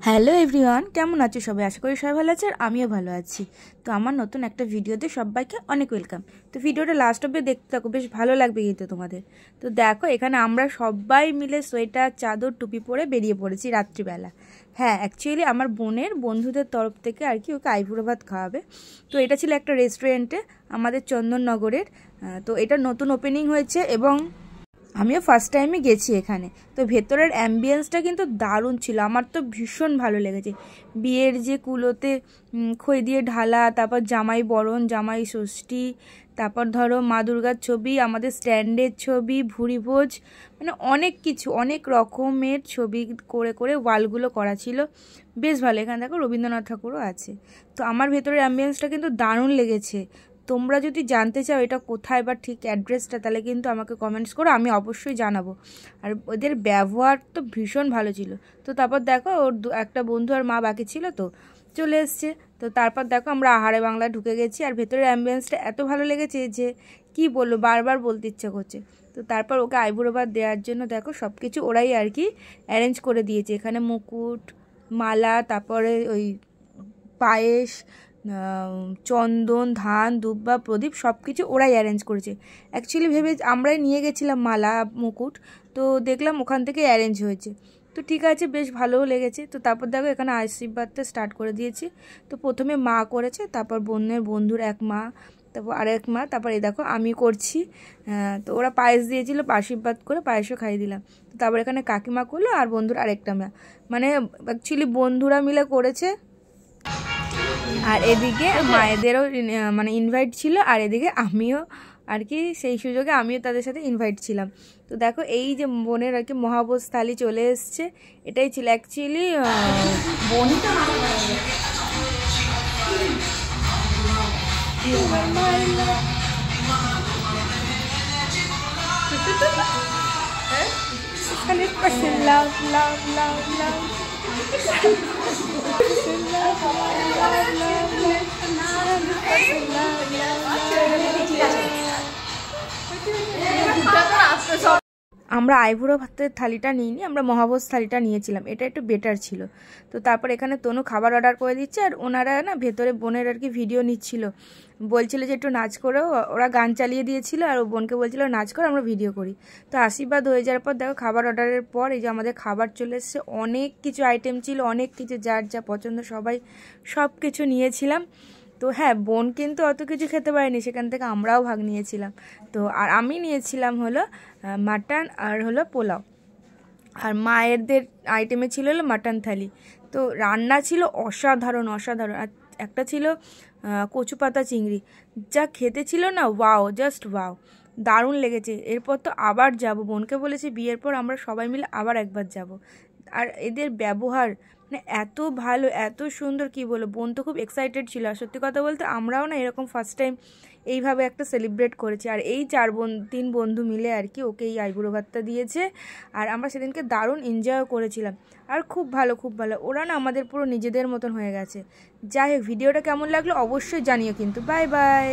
Hello everyone, কেমন আছো সবাই? আশা করি সবাই ভালো আছে আর আমিও ভালো আছি। তো আমার নতুন একটা ভিডিওতে সবাইকে অনেক ওয়েলকাম। তো ভিডিওটা লাস্ট অব্দি দেখতে থাকো, বেশ ভালো লাগবে কিন্তু তোমাদের। তো দেখো, এখানে আমরা সবাই মিলে সোয়েটার, চাদর, টুপি পরে বেরিয়ে পড়েছি রাত্রিবেলা। হ্যাঁ, অ্যাকচুয়ালি আমার বোনের বন্ধুদের তরফ থেকে আর কি ওকে আইবুড়ো ভাত খাওয়াবে। তো এটা ছিল একটা রেস্টুরেন্টে আমাদের চন্দননগরের। তো এটা নতুন ওপেনিং হয়েছে এবং আমিও ফার্স্ট টাইমে গেছি এখানে। তো ভেতরের অ্যাম্বিয়েন্সটা কিন্তু দারুণ ছিল, আমার তো ভীষণ ভালো লেগেছে। বিয়ের যে কুলোতে খই দিয়ে ঢালা, তারপর জামাই বরণ, জামাই ষষ্ঠী, তারপর ধরো মা দুর্গার ছবি, আমাদের স্ট্যান্ডের ছবি, ভুরিভোজ, মানে অনেক কিছু, অনেক রকমের ছবি করে করে ওয়ালগুলো করা ছিল। বেশ ভালো। এখানে দেখো রবীন্দ্রনাথ ঠাকুরও আছে। তো আমার ভেতরের অ্যাম্বিয়েন্সটা কিন্তু দারুণ লেগেছে। তোমরা যদি জানতে চাও এটা কোথায় বা ঠিক অ্যাড্রেসটা, তাহলে কিন্তু আমাকে কমেন্টস করো, আমি অবশ্যই জানাবো। আর ওদের ব্যবহার তো ভীষণ ভালো ছিল। তো তারপর দেখো ওর একটা বন্ধু আর মা বাকি ছিল, তো চলে এসছে। তো তারপর দেখো আমরা আহারে বাংলায় ঢুকে গেছি, আর ভেতরের অ্যাম্বিয়েন্সটা এত ভালো লেগেছে যে কি বলবো, বারবার বলতে ইচ্ছে করছে। তো তারপর ওকে আইবুড়ো ভাত দেওয়ার জন্য দেখো সব কিছু ওরাই আর কি অ্যারেঞ্জ করে দিয়েছে। এখানে মুকুট, মালা, তারপরে ওই পায়েস, চন্দন, ধান, দুব্বা, প্রদীপ সব কিছু ওরাই অ্যারেঞ্জ করেছে। অ্যাকচুয়ালি আমরাই নিয়ে গেছিলাম মালা, মুকুট, তো দেখলাম ওখান থেকে অ্যারেঞ্জ হয়েছে। তো ঠিক আছে, বেশ ভালোও লেগেছে। তো তারপর দেখো এখানে আশীর্বাদটা স্টার্ট করে দিয়েছি। তো প্রথমে মা করেছে, তারপর বন্ধুর এক মা, তারপর আরেক মা, তারপর এই দেখো আমি করছি। তো ওরা পায়েস দিয়েছিল, আশীর্বাদ করে পায়েসও খাইয়ে দিলাম। তো তারপর এখানে কাকিমা করলো আর বন্ধুর আরেকটা মা, মানে অ্যাকচুয়ালি বন্ধুরা মিলে করেছে। আর এদিকে মায়েদেরও মানে ইনভাইট ছিল, আর এদিকে আমিও আর কি সেই সুযোগে আমিও তাদের সাথে ইনভাইট ছিলাম। তো দেখো এই যে বোনের আর কি মহাভোজ থালি চলে এসছে, এটাই ছিল অ্যাকচুয়ালি বোন। আমরা আইবুড়ো ভাতের থালিটা নিইনি, আমরা মহাভোজ থালিটা নিয়েছিলাম, এটা একটু বেটার ছিল। তো তারপর এখানে তনু খাবার অর্ডার করে দিচ্ছে, আর ওনারা না ভেতরে বোনের আর কি ভিডিও নিচ্ছিল, বলছিল যে একটু নাচ করো। ওরা গান চালিয়ে দিয়েছিল আর ও বোনকে বলছিল নাচ করো, আমরা ভিডিও করি। তো আশীর্বাদ হয়ে যাওয়ার পর দেখো খাবার অর্ডারের পর এই যে আমাদের খাবার চলে এসছে। অনেক কিছু আইটেম ছিল, অনেক কিছু, যার যা পছন্দ সবাই সব কিছু নিয়েছিলাম। তো হ্যাঁ, বোন কিন্তু অত কিছু খেতে পারেনি, সেখান থেকে আমরাও ভাগ নিয়েছিলাম। তো আর আমি নিয়েছিলাম হলো মাটন আর হলো পোলাও, আর মায়েরদের আইটেমে ছিল হলো মাটন থালি। তো রান্না ছিল অসাধারণ অসাধারণ। আর একটা ছিল কচু পাতা চিংড়ি, যা খেতে ছিল না, ওয়াও, জাস্ট ওয়াও, দারুণ লেগেছে। এরপর তো আবার যাব, বোনকে বলেছি বিয়ের পর আমরা সবাই মিলে আবার একবার যাব। আর এদের ব্যবহার মানে এত ভালো, এত সুন্দর, কি বলো, বোন তো খুব এক্সাইটেড ছিল। আর সত্যি কথা বলতে আমরাও না এরকম ফার্স্ট টাইম এইভাবে একটা সেলিব্রেট করেছি। আর এই তিন বন্ধু মিলে আর কি ওকে এই আইবুড়ো ভাতটা দিয়েছে, আর আমরা সেদিনকে দারুণ এনজয়ও করেছিলাম। আর খুব ভালো, খুব ভালো, ওরা না আমাদের পুরো নিজেদের মতন হয়ে গেছে। যাই হোক, ভিডিওটা কেমন লাগলো অবশ্যই জানিও কিন্তু। Bye bye.